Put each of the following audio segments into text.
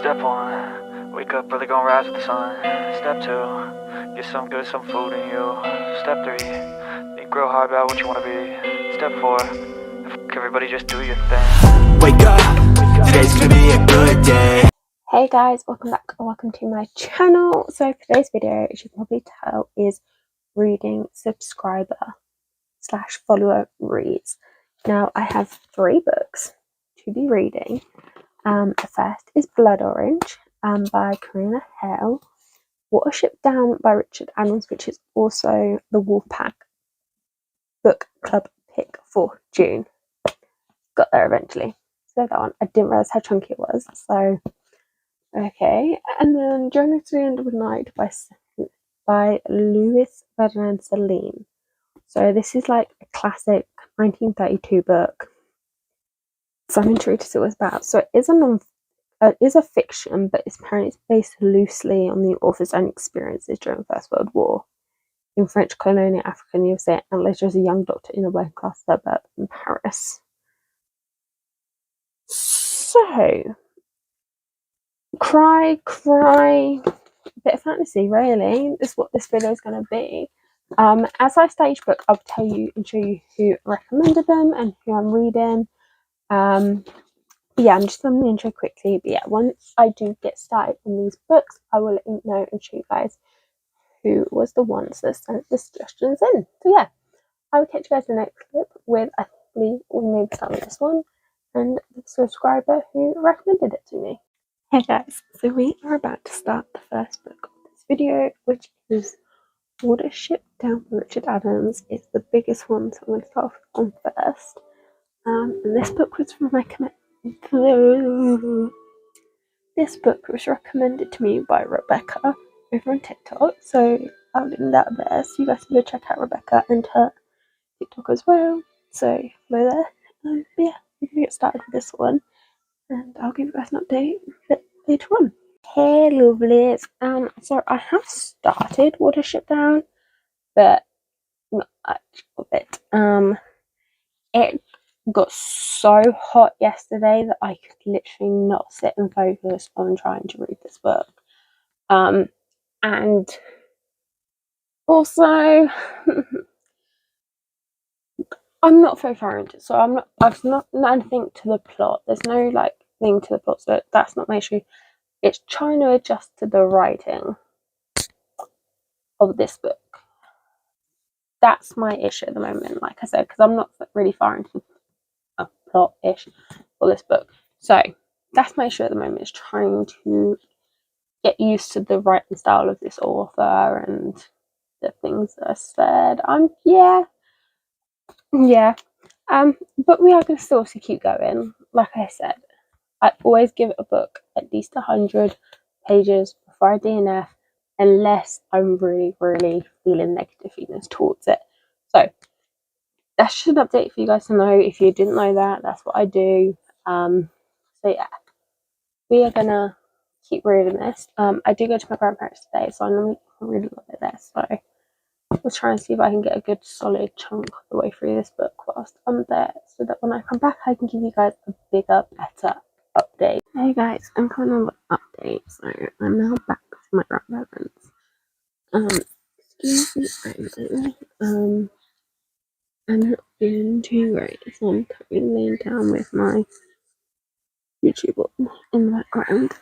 Step 1, wake up early, gonna rise with the sun. Step 2, get some good, some food in you. Step 3, think real hard about what you wanna be. Step 4, everybody just do your thing. Wake up, today's gonna be a good day. Hey guys, welcome back or welcome to my channel. So for today's video, as you can probably tell, is reading subscriber / follower reads. Now I have 3 books to be reading. The first is Blood Orange by Karina, Halle, Watership Down by Richard Adams, which is also the Wolfpack book club pick for June. Got there eventually. So that one, I didn't realise how chunky it was. So okay, and then Journey to the End of the Night by Louis-Ferdinand Celine. So this is like a classic 1932 book. So I'm intrigued to see what it's about. So it is a fiction, but it's apparently based loosely on the author's own experiences during the First World War in French colonial Africa and USA, and later as a young doctor in a working-class suburb in Paris. So cry, bit of fantasy, really. Is what this video is going to be. As I start each book, I'll tell you and show you who recommended them and who I'm reading. Yeah, I'm just filming the intro quickly. But yeah, once I do get started on these books, I will let you know and show you guys who was the ones that sent the suggestions in. So yeah, I will catch you guys in the next clip with, I believe we maybe start with this one and the subscriber who recommended it to me. Hey guys, so we are about to start the first book of this video, which is Watership Down by Richard Adams. It's the biggest one, so I'm going to start off on first. And this book was recommended to me by Rebecca over on TikTok, so I'll link that there, so you guys can go check out Rebecca and her TikTok as well. So follow there. But yeah, we're going to get started with this one, and I'll give you guys an update a bit later on. Hey lovelies, so I have started Watership Down, but not much of it. It got so hot yesterday that I could literally not sit and focus on trying to read this book. And also I'm not very far into it, so I've not anything to the plot. There's no like thing to the plot, so that's not my issue. It's trying to adjust to the writing of this book. That's my issue at the moment, like I said, because I'm not really far into a plot-ish for this book. So that's my issue at the moment, is trying to get used to the writing style of this author and the things that are said. But we are going to still keep going. Like I said, I always give a book at least 100 pages before I DNF, unless I'm really, really feeling negative feelings towards it. So that's just an update for you guys to know. If you didn't know that, that's what I do. So yeah, we are gonna keep reading this. I do go to my grandparents today, so I'm gonna read a little bit there. So we'll try and see if I can get a good solid chunk of the way through this book whilst I'm there, so that when I come back, I can give you guys a bigger, better update. Hey guys, I'm coming on an update. So I'm now back to my grandparents. Excuse me, I'm not feeling too great, so I'm currently laying down with my YouTube in the background.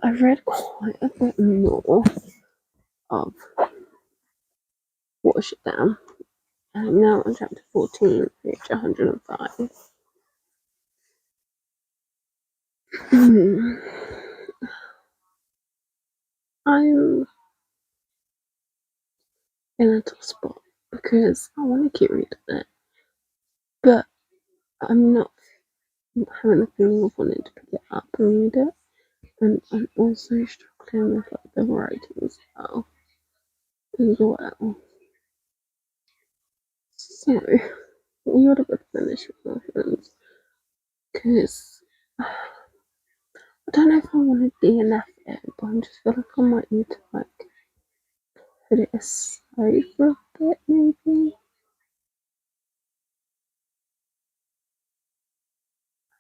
I've read quite a bit more of Watership Down, and I'm now on chapter 14, page 105. I'm in a tough spot because I want to keep reading it, but I'm not having the feeling of wanting to pick it up and read it, and I'm also struggling with like the writing style as well. So we ought to finish with my friends, because I don't know if I want to DNF it, but I just feel like I might need to like put it aside for a bit, maybe.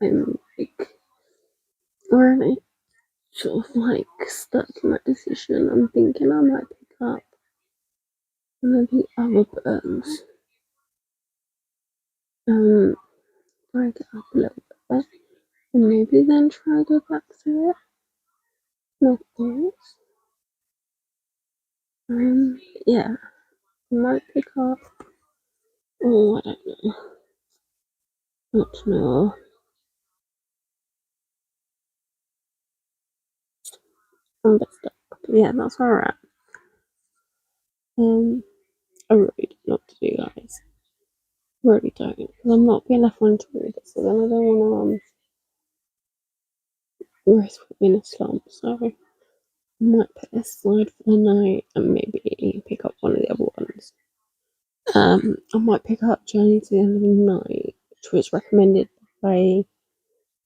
I'm like really sort of like stuck in my decision. I'm thinking I might pick up one of the other books. Break it up a little bit, and maybe then try to go back to it. Not this. Yeah, I might pick up. Oh, I don't know. Not know. I'm a bit stuck. But yeah, that's where we're at. I really don't know what to do, guys. Really don't, because I'm not being left one to read it, so then I don't want to risk being in a slump. So I might put this aside for the night and maybe pick up one of the other ones. I might pick up Journey to the End of the Night, which was recommended by, I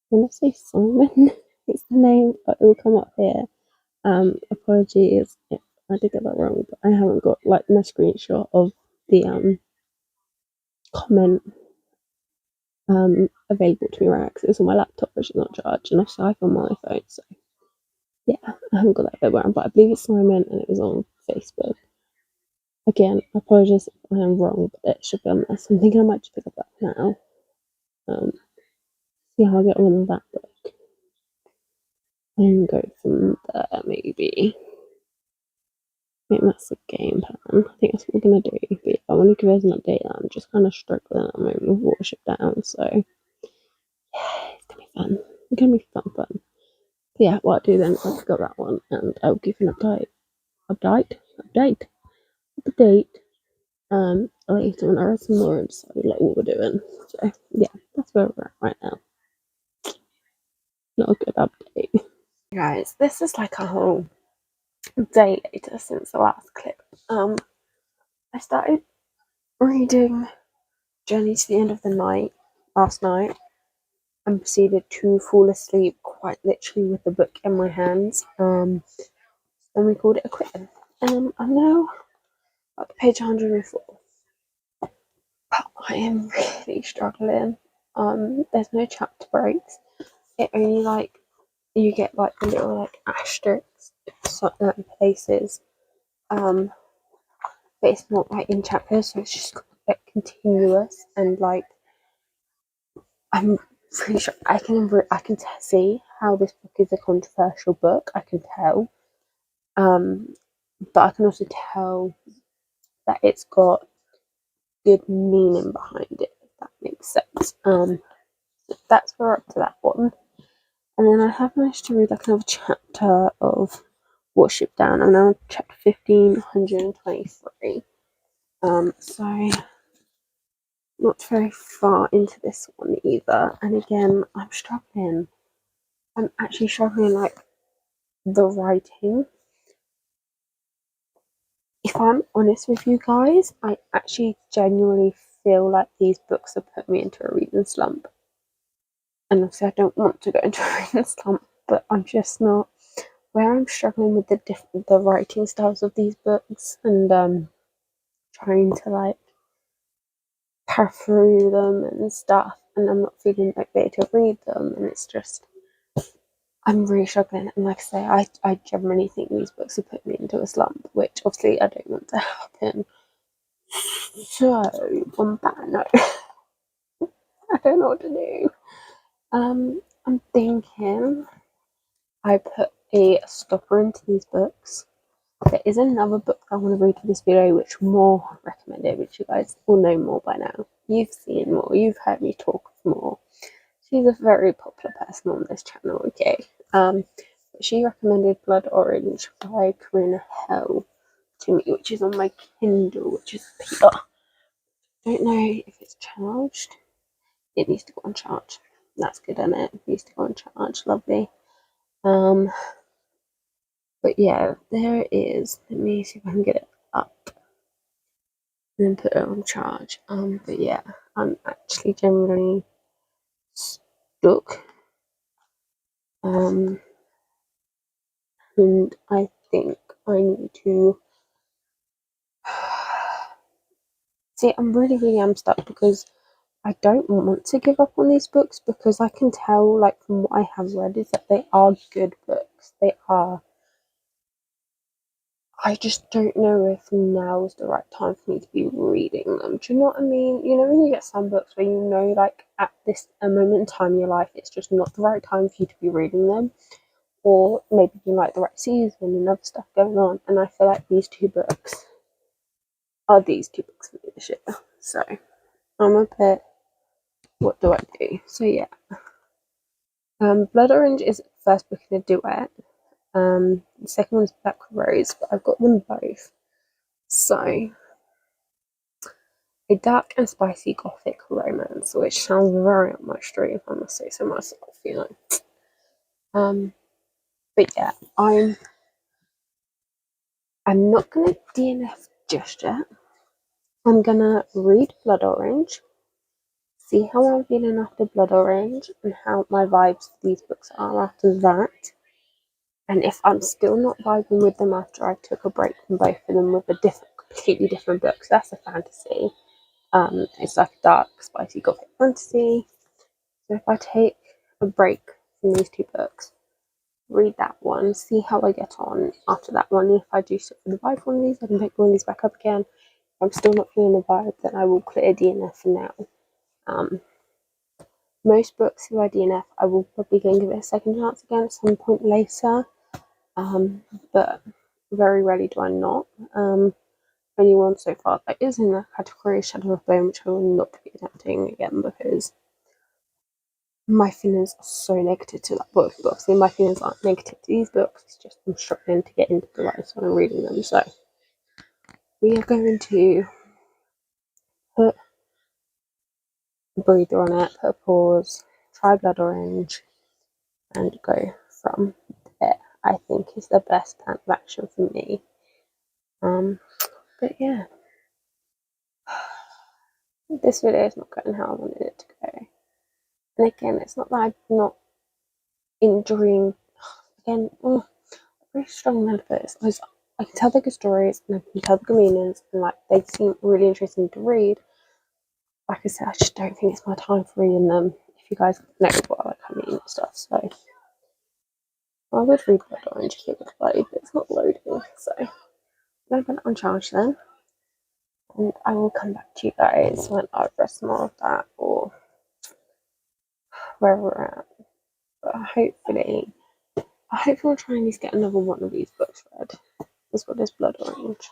want to say Simon. It's the name, but it will come up here. Apologies if I did get that wrong, but I haven't got like my screenshot of the comment available to me right because it's on my laptop, which is not charged, and also I on my phone. So yeah, I haven't got that bit wrong, but I believe it's Simon, and it was on Facebook. Again, I apologize if I am wrong, but it should be on there. So I'm thinking I might just pick up that now. See how I get on with that book, and go from there. Maybe that's the game plan. I think that's what we're gonna do. But yeah, I want to give us an update. I'm just kind of struggling at the moment with Watership down, so yeah, it's gonna be fun. It's gonna be fun. But yeah, what I'll do then is I'll pick up that one, and I'll give you an update. Later when I read some more and decide like what we're doing. So yeah, that's where we're at right now. Not a good update. Guys, this is like a whole day later since the last clip. I started reading Journey to the End of the Night last night and proceeded to fall asleep quite literally with the book in my hands. And we called it a quit. I'm now at page 104. But I am really struggling. There's no chapter breaks. It only like you get like the little like asterisks in certain places. But it's not like in chapters, so it's just like continuous and like I'm pretty sure I can see how this book is a controversial book. I can tell, but I can also tell that it's got good meaning behind it. If that makes sense. That's where we're up to that one. And then I have managed to read like another chapter of Watership down. I'm now on chapter 1523. So not very far into this one either. And again, I'm struggling. I'm actually struggling like the writing. If I'm honest with you guys, I actually genuinely feel like these books have put me into a reading slump. And obviously I don't want to go into a reading slump, but I'm just not. Where I'm struggling with the writing styles of these books and trying to like power through them and stuff, and I'm not feeling motivated to read them, and it's just I'm really struggling. And like I say, I generally think these books have put me into a slump, which obviously I don't want to happen. So on that note, I don't know what to do. I'm thinking I put a stopper into these books. There is another book I want to read for this video, which more recommended, which you guys all know more by now. You've seen more, you've heard me talk more. She's a very popular person on this channel, okay? She recommended Blood Orange by Karina Halle to me, which is on my Kindle, which is Peter. Don't know if it's charged. It needs to go on charge. That's good, isn't it? It needs to go on charge. Lovely. But yeah, there it is. Let me see if I can get it up and then put it on charge. But yeah, I'm actually generally stuck. And I think I need to see. I'm really stuck because I don't want to give up on these books because I can tell, like from what I have read, is that they are good books. books. They are. I just don't know if now is the right time for me to be reading them. Do you know what I mean? You know, when you get some books where you know, like, at this a moment in time in your life, it's just not the right time for you to be reading them, or maybe you like the right season and other stuff going on. And I feel like these two books for me this year. So I'm a bit. What do I do? So yeah, Blood Orange is the first book in a duet. The second one's Black Rose, but I've got them both. So, a dark and spicy gothic romance, which sounds very up my street, if I must say so myself, you know. But yeah, I'm not gonna DNF just yet. I'm gonna read Blood Orange, see how I'm feeling after Blood Orange, and how my vibes for these books are after that. And if I'm still not vibing with them after I took a break from both of them with a completely different book, so that's a fantasy. It's like a dark, spicy gothic fantasy. So if I take a break from these two books, read that one, see how I get on after that one. If I do sit for the vibe for one of these, I can pick one of these back up again. If I'm still not feeling the vibe, then I will clear DNF for now. Most books, if I DNF, I will probably go and give it a second chance again at some point later. But very rarely do I not. Only one so far that is in the category Shadow of Bone, which I will not be attempting again because my feelings are so negative to that book. But obviously my feelings aren't negative to these books, it's just I'm struggling to get into the right when I'm reading them. So we are going to put a breather on it, put a pause, try Blood Orange, and go from there. I think is the best plan of action for me. But yeah, this video is not going how I wanted it to go. And again, it's not that I'm not enjoying. Again, very strong metaphors. I can tell the good stories and I can tell the good meanings, and like they seem really interesting to read. Like I said, I just don't think it's my time for reading them. If you guys know what I mean and stuff, so I would read Blood Orange if it would load, but it's not loading. So I'm gonna put it on charge then, and I will come back to you guys when I've read some more of that or where we're at. But hopefully I'll try and at least get another one of these books read. As well as Blood Orange.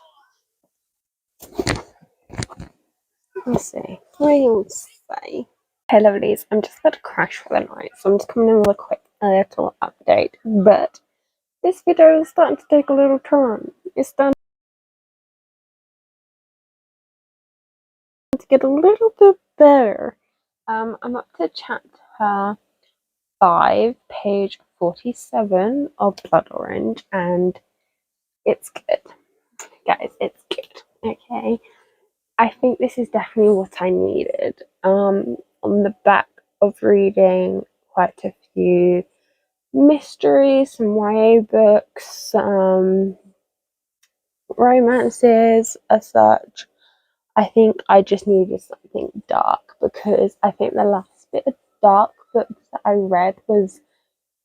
Let's see. We'll say. Hey lovelies, I'm just about to crash for the night, so I'm just coming in with a quick little update. But this video is starting to take a little turn. It's starting to get a little bit better. I'm up to chapter 5, page 47 of Blood Orange, and it's good. Guys, it's good. Okay. I think this is definitely what I needed. On the back of reading quite a few mysteries, some YA books, romances as such, I think I just needed something dark, because I think the last bit of dark books that I read was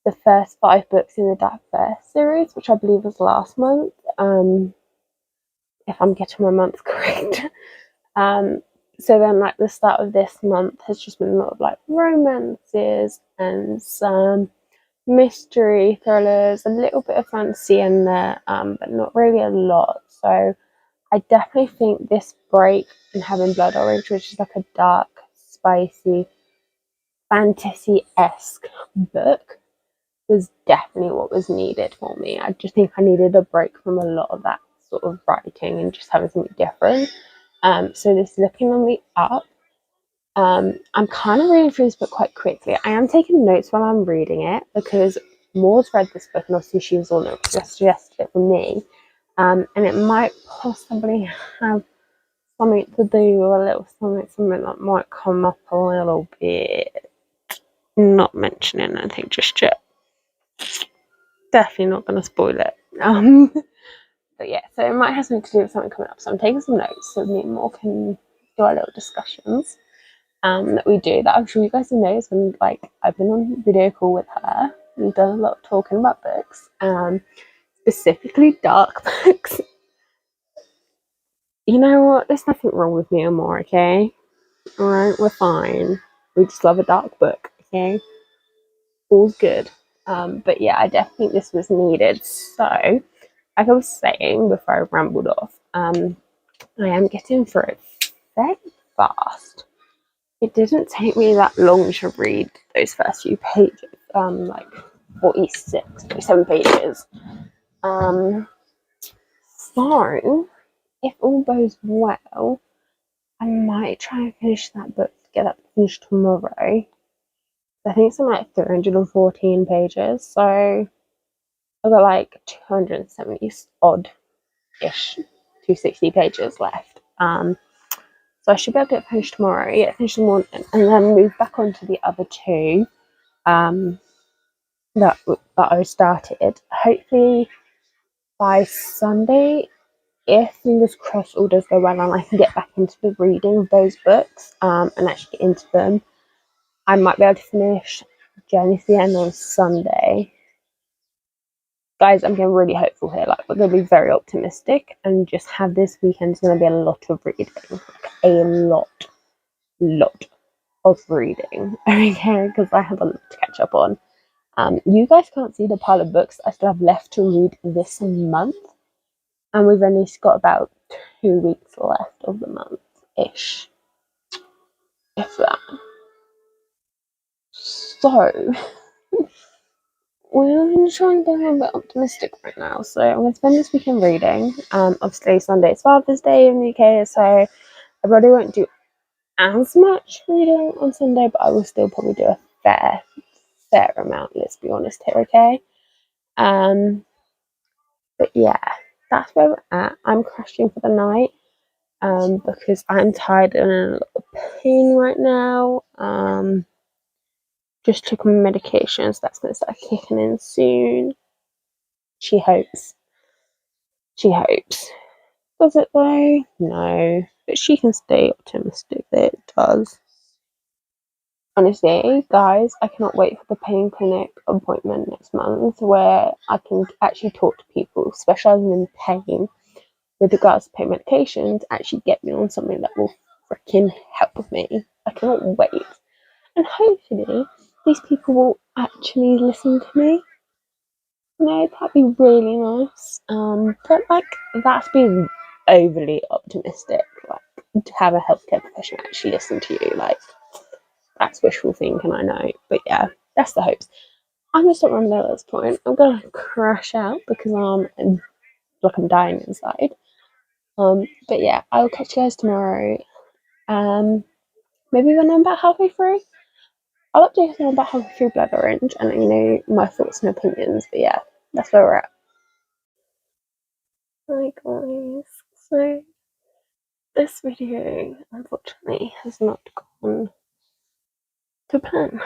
the first 5 books in the Dark Verse series, which I believe was last month, if I'm getting my months correct. So then like the start of this month has just been a lot of like romances and some mystery thrillers, a little bit of fantasy in there, but not really a lot. So I definitely think this break and having Blood Orange, which is like a dark, spicy, fantasy-esque book, was definitely what was needed for me. I just think I needed a break from a lot of that sort of writing and just having something different. So this looking on the up. I'm kind of reading through this book quite quickly. I am taking notes while I'm reading it because Maud's read this book and obviously she was all notes, suggested it for me. And it might possibly have something to do with a little something that might come up a little bit. Not mentioning anything just yet. Definitely not going to spoil it. But yeah, so it might have something to do with something coming up. So I'm taking some notes so me and Maud can do our little discussions that we do, that I'm sure you guys know, when like I've been on video call with her We've done a lot of talking about books, specifically dark books. You know what? There's nothing wrong with me or more, okay? Alright, we're fine. We just love a dark book, okay? All's good. But yeah, I definitely think this was needed. So, like I was saying before I rambled off, I am getting through it very fast. It didn't take me that long to read those first few pages, like 46, 47 pages. So, if all goes well, I might try and finish that book, get that finished tomorrow. I think it's like 314 pages, so I've got like 270 odd ish, 260 pages left. So I should be able to get finished tomorrow, get finished in the morning, and then move back on to the other two that I started. Hopefully by Sunday, if fingers crossed all does go well and I can get back into the reading of those books and actually get into them, I might be able to finish Journey to the End on Sunday. Guys, I'm getting really hopeful here. Like, we're going to be very optimistic and just have this weekend. It's going to be a lot of reading. Like, a lot of reading. Okay, because I have a lot to catch up on. You guys can't see the pile of books I still have left to read this month. And we've only got about 2 weeks left of the month-ish. If that. So, we're going to try and be a little bit optimistic right now. So I'm going to spend this weekend reading. Obviously Sunday is Father's Day in the UK, so I probably won't do as much reading on Sunday, but I will still probably do a fair amount, let's be honest here, okay? But yeah, that's where we're at. I'm crashing for the night because I'm tired and in a lot of pain right now. Just took my medications. That's going to start kicking in soon. She hopes. Does it though? No. But she can stay optimistic that it does. Honestly, guys, I cannot wait for the pain clinic appointment next month where I can actually talk to people specialising in pain with regards to pain medications, actually get me on something that will freaking help me. I cannot wait. And hopefully, these people will actually listen to me. No, that'd be really nice. But like, that's being overly optimistic. Like, to have a healthcare professional actually listen to you, like, that's wishful thinking, I know. But yeah, that's the hopes. I'm gonna stop rambling at this point. I'm gonna crash out because I'm dying inside. But yeah, I'll catch you guys tomorrow. Maybe when I'm about halfway through. I'll update you when I'm about halfway through Blood Orange and let you know my thoughts and opinions. But yeah, that's where we're at. Hi guys. So this video unfortunately has not gone to plan.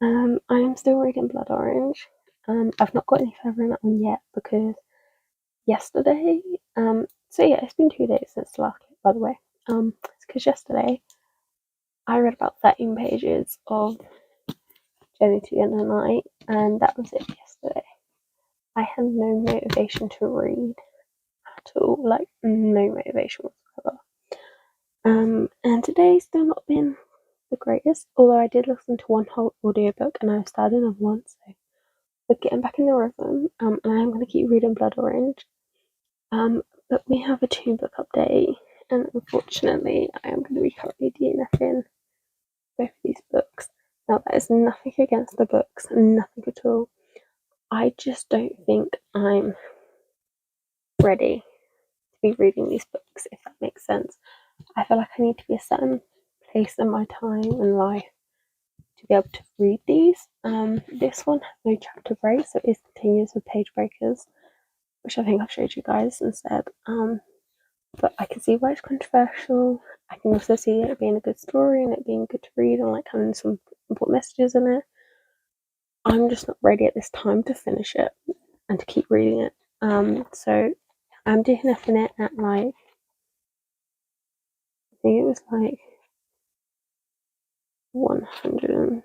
I am still reading Blood Orange. I've not got any further in that one yet because yesterday, so yeah, it's been 2 days since the last clip, by the way. It's because yesterday I read about 13 pages of Journey to the End of the Night, and that was it yesterday. I had no motivation to read at all, like no motivation whatsoever. And today's still not been the greatest, although I did listen to one whole audiobook and I've started another one, so we're getting back in the rhythm. And I'm going to keep reading Blood Orange. But we have a 2-book update, and unfortunately, I am going to be currently DNFing both of these books. Now, that is nothing against the books, nothing at all. I just don't think I'm ready to be reading these books, if that makes sense. I feel like I need to be a certain place in my time and life to be able to read these. This one has no chapter break, so it is continuous with page breakers, which I think I've showed you guys instead. But I can see why it's controversial. I can also see it being a good story and it being good to read and like having some important messages in it. I'm just not ready at this time to finish it and to keep reading it. So I'm DNFing it at like, I think it was like 160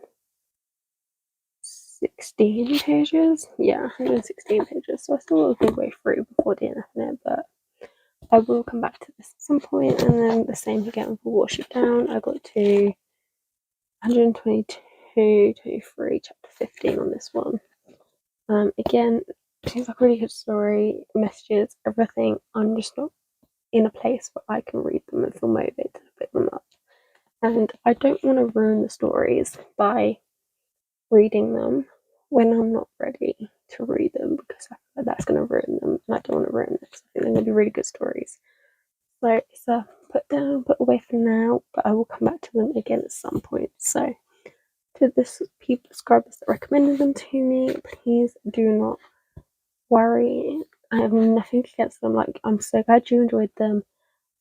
116 pages. Yeah, 116 pages. So I still got a good way through before DNFing it, but I will come back to this at some point. And then the same again for Watership Down. I got to 122, 23, chapter 15 on this one. Again, it seems like a really good story, messages, everything. I'm just not in a place where I can read them and feel motivated to pick them up. And I don't want to ruin the stories by reading them when I'm not ready to read them, because I feel like that's going to ruin them, and I don't want to ruin them because I think they're going to be really good stories. So it's a put down, put away for now, but I will come back to them again at some point. So to the subscribers that recommended them to me, please do not worry. I have nothing against them. Like, I'm so glad you enjoyed them.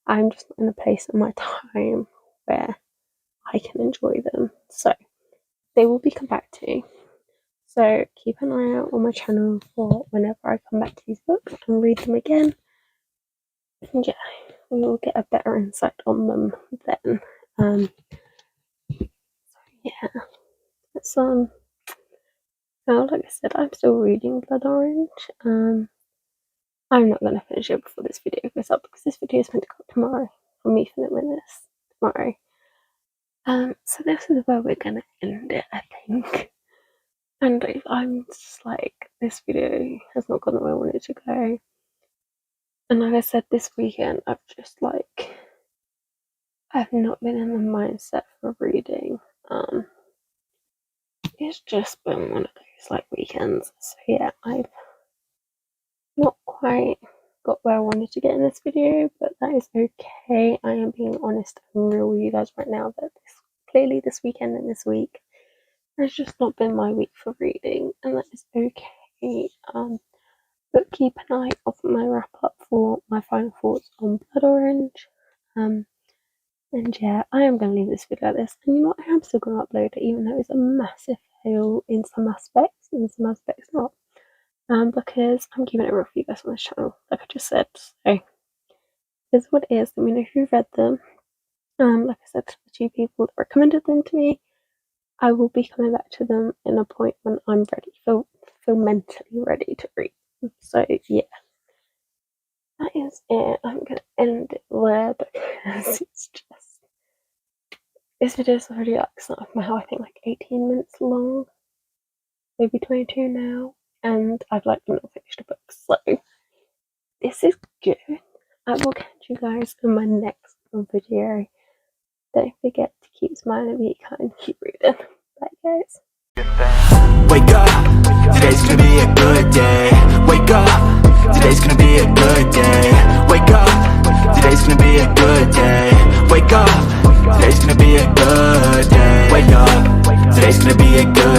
I'm just not in a place in my time where I can enjoy them. So they will be come back to. So keep an eye out on my channel for whenever I come back to these books and read them again. And yeah, we will get a better insight on them then. So yeah, it's now like I said, I'm still reading Blood Orange. I'm not gonna finish it before this video goes up, because this video is meant to go up tomorrow for me filming this tomorrow. So this is where we're gonna end it, I think. And I'm just like, this video has not gone the way I wanted it to go. And like I said, this weekend I've just like, I've not been in the mindset for reading. It's just been one of those like weekends. So yeah, I've not quite got where I wanted to get in this video, but that is okay. I am being honest and real with you guys right now that clearly this weekend and this week has just not been my week for reading, and that is okay. But keep an eye out for my wrap up for my final thoughts on Blood Orange. And yeah, I am going to leave this video like this. And you know what, I am still going to upload it, even though it's a massive fail in some aspects, and in some aspects not. Because I'm keeping it real for you guys on this channel, like I just said. So this is what it is. Let me know if you've read them. Like I said, the two people that recommended them to me, I will be coming back to them in a point when I'm ready, feel mentally ready to read. So yeah, that is it. I'm gonna end it there because it's just, this video is already like starting off my how I think like 18 minutes long, maybe 22 now, and I've like not finished the book. So this is good. I will catch you guys in my next video. Don't forget to keep smiling, be kind, keep reading. Bye guys. Wake up, today's gonna be a good day. Wake up, today's gonna be a good day. Wake up, today's gonna be a good day. Wake up, today's gonna be a good day. Wake up, today's gonna be a good